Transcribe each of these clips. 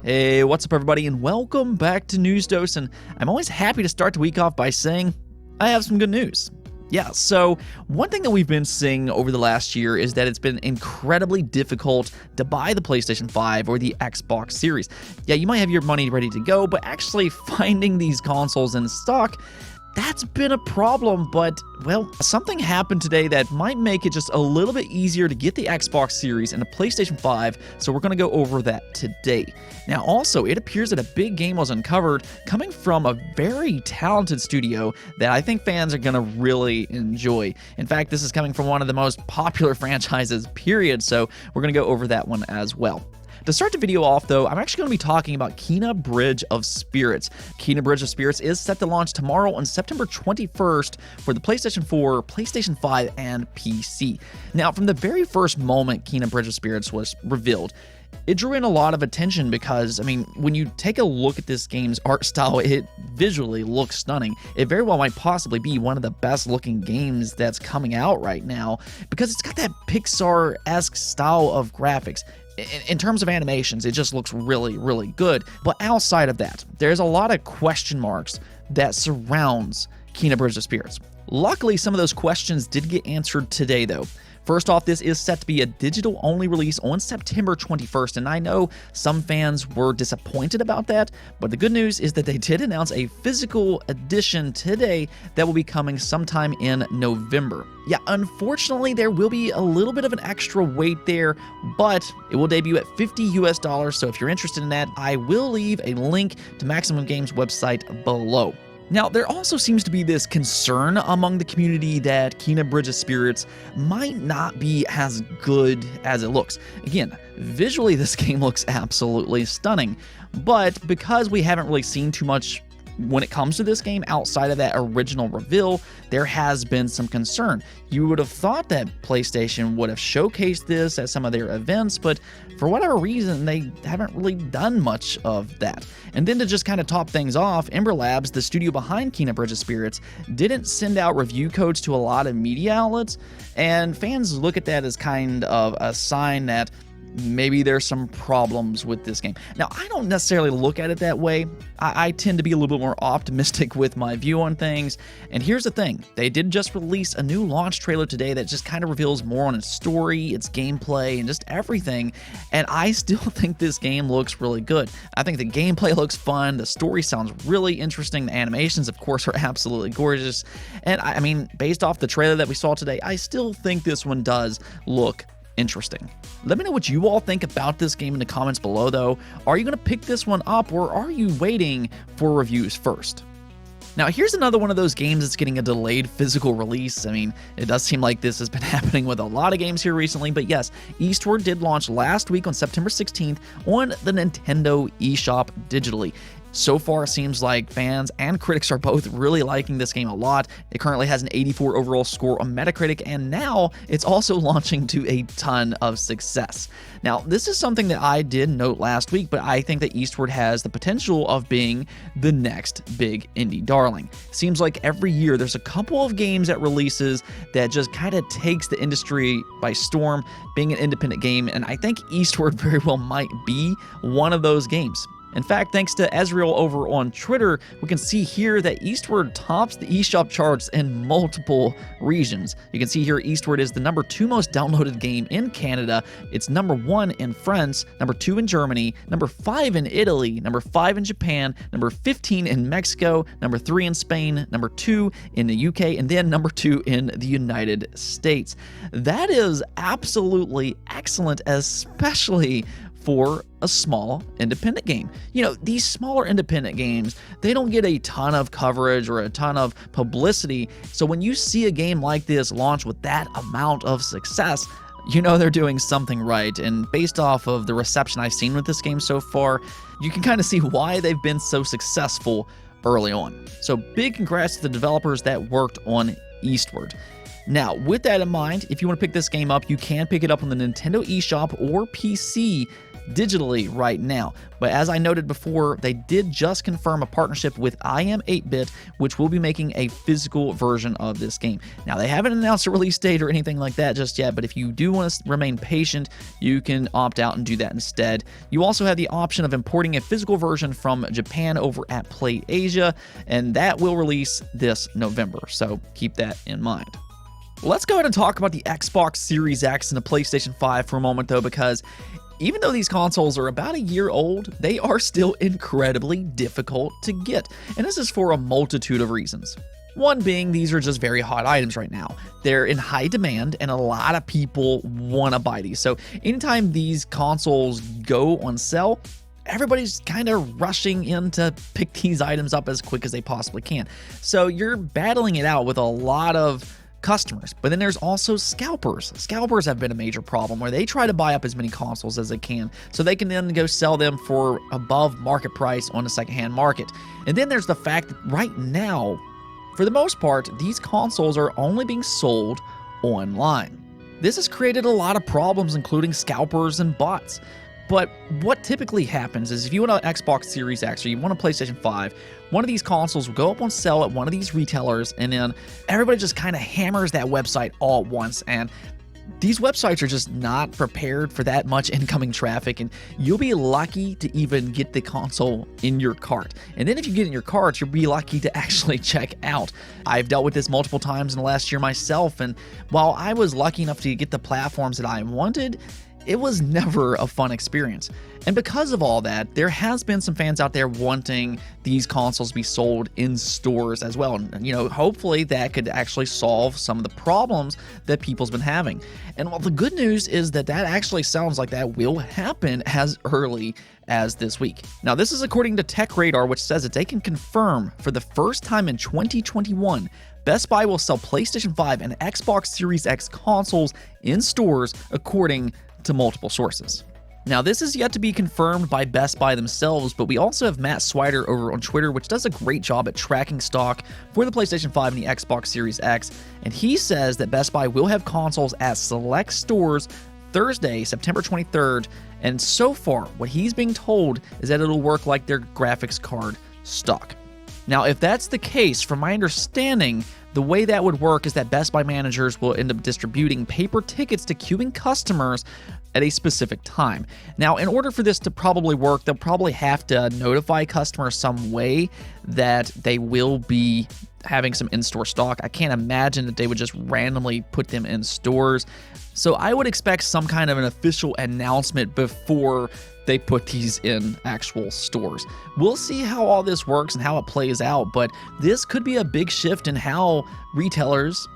Hey, what's up everybody, and welcome back to News Dose, and I'm always happy to start the week off by saying I have some good news. Yeah, so one thing that we've been seeing over the last year is that it's been incredibly difficult to buy the PlayStation 5 or the Xbox Series. Yeah, you might have your money ready to go, but actually finding these consoles in stock, that's been a problem, but, well, something happened today that might make it just a little bit easier to get the Xbox Series and the PlayStation 5, so we're going to go over that today. Now, also, it appears that a big game was uncovered coming from a very talented studio that I think fans are going to really enjoy. In fact, this is coming from one of the most popular franchises, period, so we're going to go over that one as well. To start the video off, though, I'm actually going to be talking about Kena Bridge of Spirits. Kena Bridge of Spirits is set to launch tomorrow on September 21st for the PlayStation 4, PlayStation 5, and PC. Now, from the very first moment Kena Bridge of Spirits was revealed, it drew in a lot of attention because, I mean, when you take a look at this game's art style, it visually looks stunning. It very well might possibly be one of the best looking games that's coming out right now because it's got that Pixar-esque style of graphics. In terms of animations, it just looks really, really good. But outside of that, there's a lot of question marks that surrounds Kena Bridge of Spirits. Luckily, some of those questions did get answered today, though. First off, this is set to be a digital-only release on September 21st, and I know some fans were disappointed about that, but the good news is that they did announce a physical edition today that will be coming sometime in November. Yeah, unfortunately, there will be a little bit of an extra wait there, but it will debut at $50 US, so if you're interested in that, I will leave a link to Maximum Games' website below. Now, there also seems to be this concern among the community that Kena Bridge of Spirits might not be as good as it looks. Again, visually this game looks absolutely stunning, but because we haven't really seen too much when it comes to this game outside of that original reveal, there has been some concern. You would have thought that PlayStation would have showcased this at some of their events, but for whatever reason, they haven't really done much of that. And then to just kind of top things off, Ember Labs, the studio behind Kena Bridge of Spirits, didn't send out review codes to a lot of media outlets, and fans look at that as kind of a sign that maybe there's some problems with this game. Now, I don't necessarily look at it that way. I tend to be a little bit more optimistic with my view on things. And here's the thing. They did just release a new launch trailer today that just kind of reveals more on its story, its gameplay, and just everything. And I still think this game looks really good. I think the gameplay looks fun. The story sounds really interesting. The animations, of course, are absolutely gorgeous. And I mean, based off the trailer that we saw today, I still think this one does look interesting. Let me know what you all think about this game in the comments below, though. Are you going to pick this one up, or are you waiting for reviews first? Now, here's another one of those games that's getting a delayed physical release. I mean, it does seem like this has been happening with a lot of games here recently, but yes, Eastward did launch last week on September 16th on the Nintendo eShop digitally. So far, it seems like fans and critics are both really liking this game a lot. It currently has an 84 overall score on Metacritic, and now it's also launching to a ton of success. Now, this is something that I did note last week, but I think that Eastward has the potential of being the next big indie darling. Seems like every year there's a couple of games that releases that just kind of takes the industry by storm, being an independent game, and I think Eastward very well might be one of those games. In fact, thanks to Ezreal over on Twitter, we can see here that Eastward tops the eShop charts in multiple regions. You can see here Eastward is the number 2 most downloaded game in Canada. It's number 1 in France, number 2 in Germany, number 5 in Italy, number 5 in Japan, number 15 in Mexico, number 3 in Spain, number 2 in the UK, and then number 2 in the United States. That is absolutely excellent, especially for a small independent game. You know, these smaller independent games, they don't get a ton of coverage or a ton of publicity, so when you see a game like this launch with that amount of success, you know they're doing something right. And based off of the reception I've seen with this game so far, you can kind of see why they've been so successful early on. So big congrats to the developers that worked on Eastward. Now, with that in mind, if you want to pick this game up, you can pick it up on the Nintendo eShop or PC digitally right now. But as I noted before, they did just confirm a partnership with I Am 8-Bit, which will be making a physical version of this game. Now, they haven't announced a release date or anything like that just yet, but if you do want to remain patient, you can opt out and do that instead. You also have the option of importing a physical version from Japan over at Play Asia, and that will release this November, so keep that in mind. Let's go ahead and talk about the Xbox Series X and the PlayStation 5 for a moment, though, because even though these consoles are about a year old, they are still incredibly difficult to get, and this is for a multitude of reasons. One being, these are just very hot items right now. They're in high demand, and a lot of people want to buy these. So anytime these consoles go on sale, everybody's kind of rushing in to pick these items up as quick as they possibly can. So you're battling it out with a lot of customers. But then there's also scalpers. Scalpers have been a major problem where they try to buy up as many consoles as they can so they can then go sell them for above market price on the secondhand market. And then there's the fact that right now, for the most part, these consoles are only being sold online. This has created a lot of problems, including scalpers and bots. But what typically happens is if you want an Xbox Series X or you want a PlayStation 5, one of these consoles will go up on sale at one of these retailers, and then everybody just kind of hammers that website all at once. And these websites are just not prepared for that much incoming traffic, and you'll be lucky to even get the console in your cart. And then if you get it in your cart, you'll be lucky to actually check out. I've dealt with this multiple times in the last year myself, and while I was lucky enough to get the platforms that I wanted, it was never a fun experience. And because of all that, there has been some fans out there wanting these consoles to be sold in stores as well. And, hopefully that could actually solve some of the problems that people's been having. And well, the good news is that actually sounds like that will happen as early as this week. Now, this is according to Tech Radar, which says that they can confirm for the first time in 2021, Best Buy will sell PlayStation 5 and Xbox Series X consoles in stores, according to multiple sources. Now, this is yet to be confirmed by Best Buy themselves, but we also have Matt Swider over on Twitter, which does a great job at tracking stock for the PlayStation 5 and the Xbox Series X, and he says that Best Buy will have consoles at select stores Thursday, September 23rd, and so far, what he's being told is that it'll work like their graphics card stock. Now, if that's the case, from my understanding, the way that would work is that Best Buy managers will end up distributing paper tickets to queuing customers at a specific time. Now, in order for this to probably work, they'll probably have to notify customers some way that they will be having some in-store stock. I can't imagine that they would just randomly put them in stores. So I would expect some kind of an official announcement before they put these in actual stores. We'll see how all this works and how it plays out, but this could be a big shift in how retailers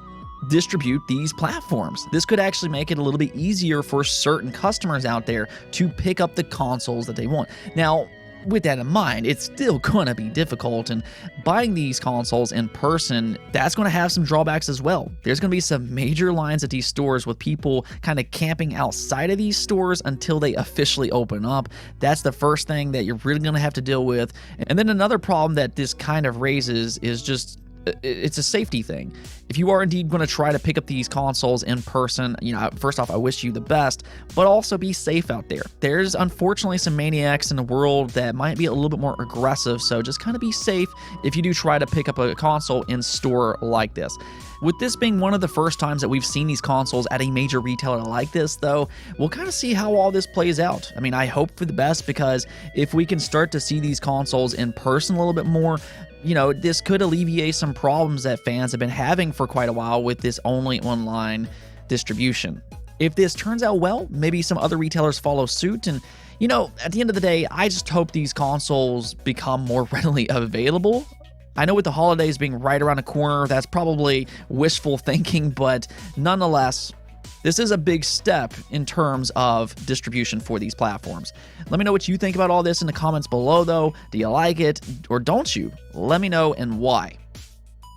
distribute these platforms. This could actually make it a little bit easier for certain customers out there to pick up the consoles that they want. Now, with that in mind, it's still going to be difficult, and buying these consoles in person, that's going to have some drawbacks as well. There's going to be some major lines at these stores with people kind of camping outside of these stores until they officially open up. That's the first thing that you're really going to have to deal with. And then another problem that this kind of raises is just it's a safety thing. If you are indeed going to try to pick up these consoles in person, first off, I wish you the best, but also be safe out there. There's unfortunately some maniacs in the world that might be a little bit more aggressive, so just kind of be safe if you do try to pick up a console in store like this. With this being one of the first times that we've seen these consoles at a major retailer like this, though, we'll kind of see how all this plays out. I mean, I hope for the best, because if we can start to see these consoles in person a little bit more, this could alleviate some problems that fans have been having for quite a while with this only online distribution. If this turns out well, maybe some other retailers follow suit, and at the end of the day, I just hope these consoles become more readily available. I know with the holidays being right around the corner, that's probably wishful thinking, but nonetheless, this is a big step in terms of distribution for these platforms. Let me know what you think about all this in the comments below, though. Do you like it or don't you? Let me know, and why.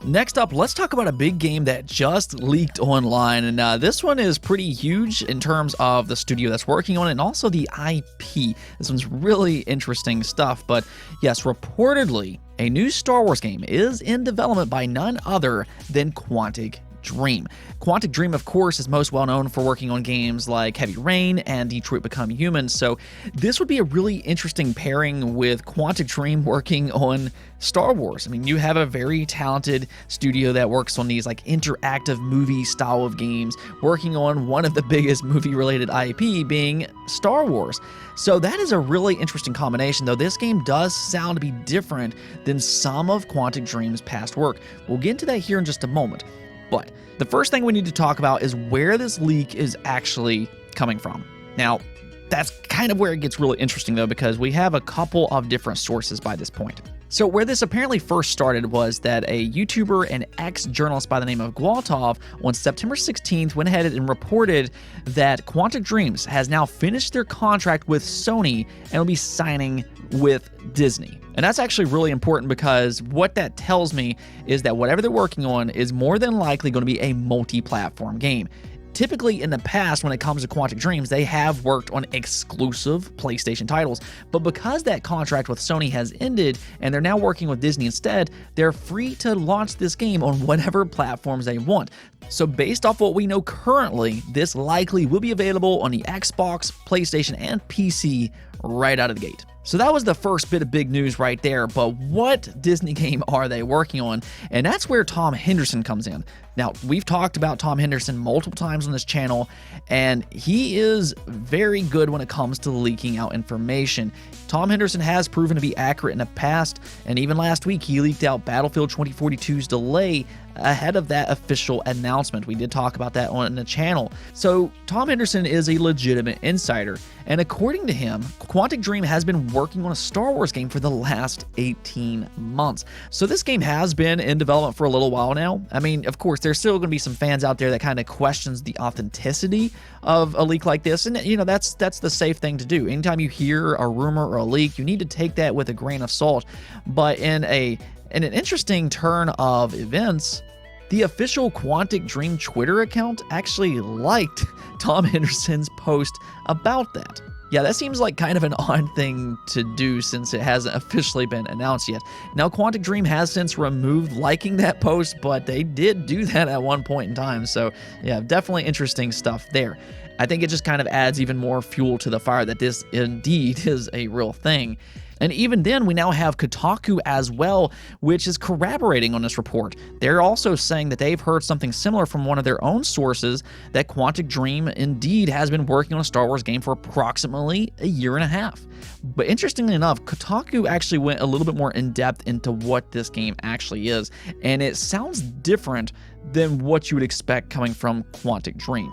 Next up, let's talk about a big game that just leaked online, and this one is pretty huge in terms of the studio that's working on it and also the IP. This one's really interesting stuff, but yes, reportedly, a new Star Wars game is in development by none other than Quantic Dream. Quantic Dream, of course, is most well known for working on games like Heavy Rain and Detroit Become Human, so this would be a really interesting pairing with Quantic Dream working on Star Wars. I mean, you have a very talented studio that works on these like interactive movie style of games, working on one of the biggest movie-related IP being Star Wars. So that is a really interesting combination, though this game does sound to be different than some of Quantic Dream's past work. We'll get into that here in just a moment. But the first thing we need to talk about is where this leak is actually coming from. Now, that's kind of where it gets really interesting, though, because we have a couple of different sources by this point. So where this apparently first started was that a YouTuber and ex-journalist by the name of Gwaltov on September 16th went ahead and reported that Quantic Dreams has now finished their contract with Sony and will be signing with Disney. And that's actually really important because what that tells me is that whatever they're working on is more than likely going to be a multi-platform game. Typically, in the past, when it comes to Quantic Dreams, they have worked on exclusive PlayStation titles, but because that contract with Sony has ended and they're now working with Disney instead, they're free to launch this game on whatever platforms they want. So based off what we know currently, this likely will be available on the Xbox, PlayStation, and PC right out of the gate. So that was the first bit of big news right there, but what Disney game are they working on? And that's where Tom Henderson comes in. Now, we've talked about Tom Henderson multiple times on this channel, and he is very good when it comes to leaking out information. Tom Henderson has proven to be accurate in the past, and even last week he leaked out Battlefield 2042's delay ahead of that official announcement. We did talk about that on the channel. So Tom Henderson is a legitimate insider, and according to him, Quantic Dream has been working on a Star Wars game for the last 18 months. So this game has been in development for a little while now. I mean, of course, there's still going to be some fans out there that kind of questions the authenticity of a leak like this, and you know, that's the safe thing to do. Anytime you hear a rumor or a leak, you need to take that with a grain of salt. But in an interesting turn of events, the official Quantic Dream Twitter account actually liked Tom Henderson's post about that. Yeah, that seems like kind of an odd thing to do since it hasn't officially been announced yet. Now, Quantic Dream has since removed liking that post, but they did do that at one point in time. So yeah, definitely interesting stuff there. I think it just kind of adds even more fuel to the fire that this indeed is a real thing. And even then, we now have Kotaku as well, which is corroborating on this report. They're also saying that they've heard something similar from one of their own sources, that Quantic Dream indeed has been working on a Star Wars game for approximately a year and a half. But interestingly enough, Kotaku actually went a little bit more in depth into what this game actually is, and it sounds different than what you would expect coming from Quantic Dream.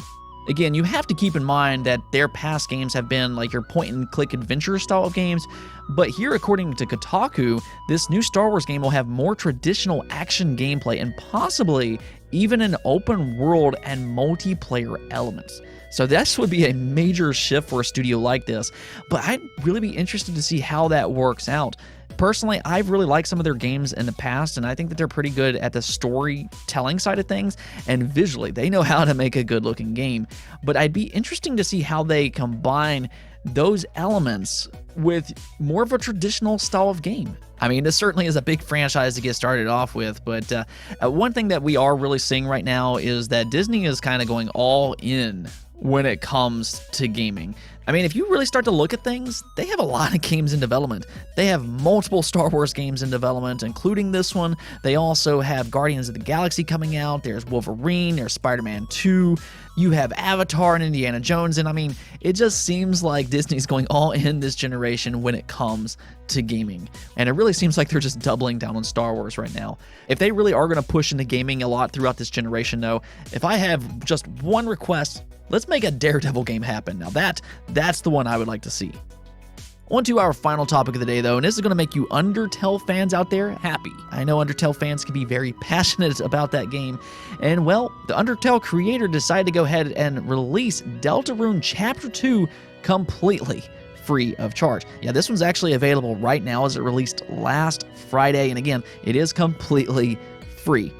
Again, you have to keep in mind that their past games have been like your point-and-click adventure style of games, but here, according to Kotaku, this new Star Wars game will have more traditional action gameplay and possibly even an open world and multiplayer elements. So this would be a major shift for a studio like this, but I'd really be interested to see how that works out. Personally, I've really liked some of their games in the past, and I think that they're pretty good at the storytelling side of things, and visually, they know how to make a good-looking game. But I'd be interesting to see how they combine those elements with more of a traditional style of game. I mean, this certainly is a big franchise to get started off with, but one thing that we are really seeing right now is that Disney is kind of going all in when it comes to gaming. I mean, if you really start to look at things, they have a lot of games in development. They have multiple Star Wars games in development, including this one. They also have Guardians of the Galaxy coming out. There's Wolverine, there's Spider-Man 2. You have Avatar and Indiana Jones, and I mean, it just seems like Disney's going all in this generation when it comes to gaming. And it really seems like they're just doubling down on Star Wars right now. If they really are going to push into gaming a lot throughout this generation, though, if I have just one request, let's make a Daredevil game happen. Now that's the one I would like to see. On to our final topic of the day, though, and this is going to make you Undertale fans out there happy. I know Undertale fans can be very passionate about that game, and well, the Undertale creator decided to go ahead and release Deltarune Chapter 2 completely free of charge. Yeah, this one's actually available right now as it released last Friday, and again, it is completely free.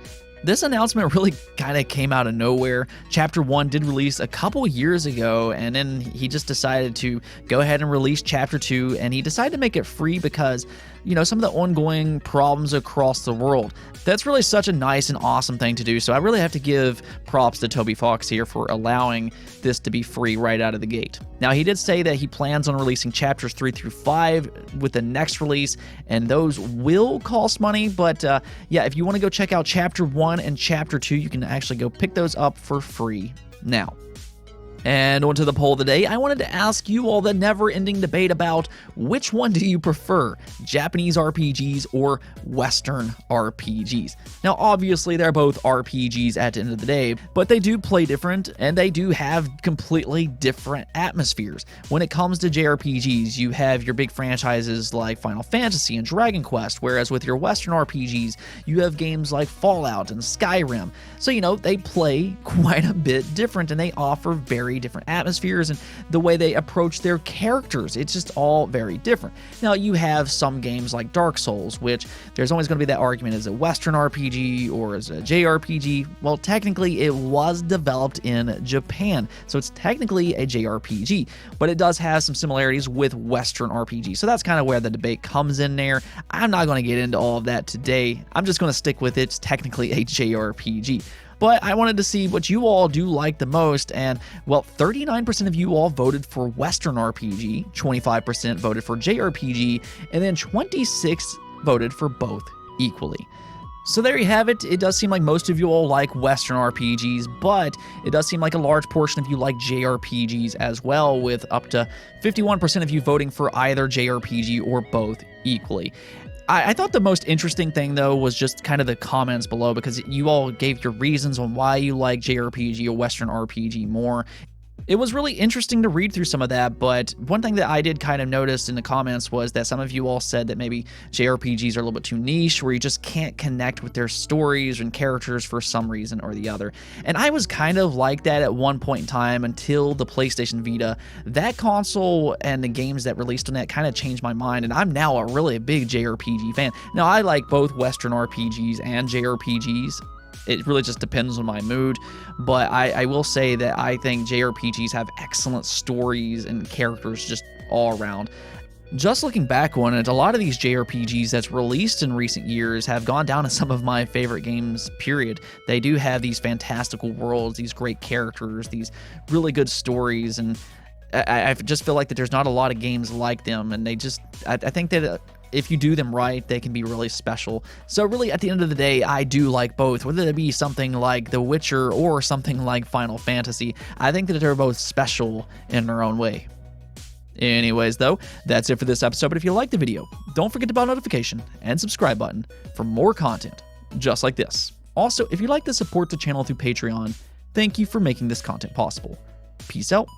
This announcement really kind of came out of nowhere. Chapter 1 did release a couple years ago, and then he just decided to go ahead and release Chapter 2, and he decided to make it free because some of the ongoing problems across the world. That's really such a nice and awesome thing to do. So I really have to give props to Toby Fox here for allowing this to be free right out of the gate. Now, he did say that he plans on releasing chapters 3 through 5 with the next release, and those will cost money. But yeah, if you want to go check out chapter 1 and chapter 2, you can actually go pick those up for free now. And onto the poll of the day, I wanted to ask you all the never-ending debate about which one do you prefer, Japanese RPGs or Western RPGs? Now, obviously, they're both RPGs at the end of the day, but they do play different, and they do have completely different atmospheres. When it comes to JRPGs, you have your big franchises like Final Fantasy and Dragon Quest, whereas with your Western RPGs, you have games like Fallout and Skyrim. So, they play quite a bit different, and they offer very different atmospheres, and the way they approach their characters, it's just all very different. Now, you have some games like Dark Souls, which there's always going to be that argument, is a Western RPG or is a JRPG? Well, technically it was developed in Japan, so it's technically a JRPG, but it does have some similarities with Western RPG. So that's kind of where the debate comes in there. I'm not going to get into all of that today. I'm just going to stick with it's technically a JRPG. But I wanted to see what you all do like the most, and, well, 39% of you all voted for Western RPG, 25% voted for JRPG, and then 26% voted for both equally. So there you have it. It does seem like most of you all like Western RPGs, but it does seem like a large portion of you like JRPGs as well, with up to 51% of you voting for either JRPG or both equally. I thought the most interesting thing, though, was just kind of the comments below, because you all gave your reasons on why you like JRPG or Western RPG more. It was really interesting to read through some of that, but one thing that I did kind of notice in the comments was that some of you all said that maybe JRPGs are a little bit too niche, where you just can't connect with their stories and characters for some reason or the other. And I was kind of like that at one point in time until the PlayStation Vita. That console and the games that released on that kind of changed my mind, and I'm now a really big JRPG fan. Now, I like both Western RPGs and JRPGs. It really just depends on my mood, but I will say that I think JRPGs have excellent stories and characters just all around. Just looking back on it, a lot of these JRPGs that's released in recent years have gone down as some of my favorite games, period. They do have these fantastical worlds, these great characters, these really good stories, and I just feel like that there's not a lot of games like them, and I think that if you do them right, they can be really special. So really, at the end of the day, I do like both, whether it be something like The Witcher or something like Final Fantasy. I think that they're both special in their own way. Anyways, though, that's it for this episode, but if you liked the video, don't forget the bell notification and subscribe button for more content just like this. Also, if you'd like to support the channel through Patreon, thank you for making this content possible. Peace out.